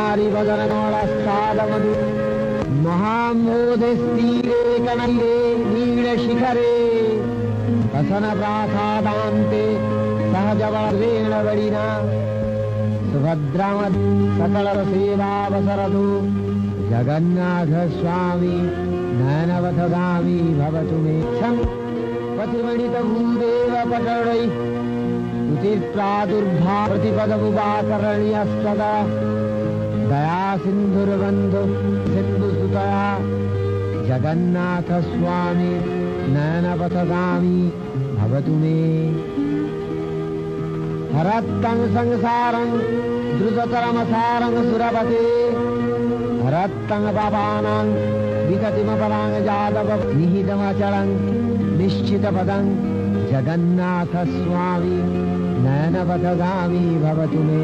नारी वदनगौळस्तादमधु महाम्भोधिस्तीरे कनैरे नीलशिखरे वसनप्रासादान्ते सहजवरेण वडिना सुभद्रामत् सकलसेवावसरतु जगन्नाथ स्वामी नयनवथगामी भवतु मे पतिमणितभूदेव पटलै ऋतिर्प्रादुर्भा प्रतिपदमुपाकरण्यस्तदा दया सिन्धुर्बन्धु सिन्धुसुतया जगन्नाथ स्वामी नयनपथगामी भवतु मे हरत्तं संसारं द्रुततरमसारं सुरपते हरत्तं पापानां विगतिमपरां जातव निहितमचलं निश्चितपदं जगन्नाथ स्वामी नयनपथगामी भवतु मे।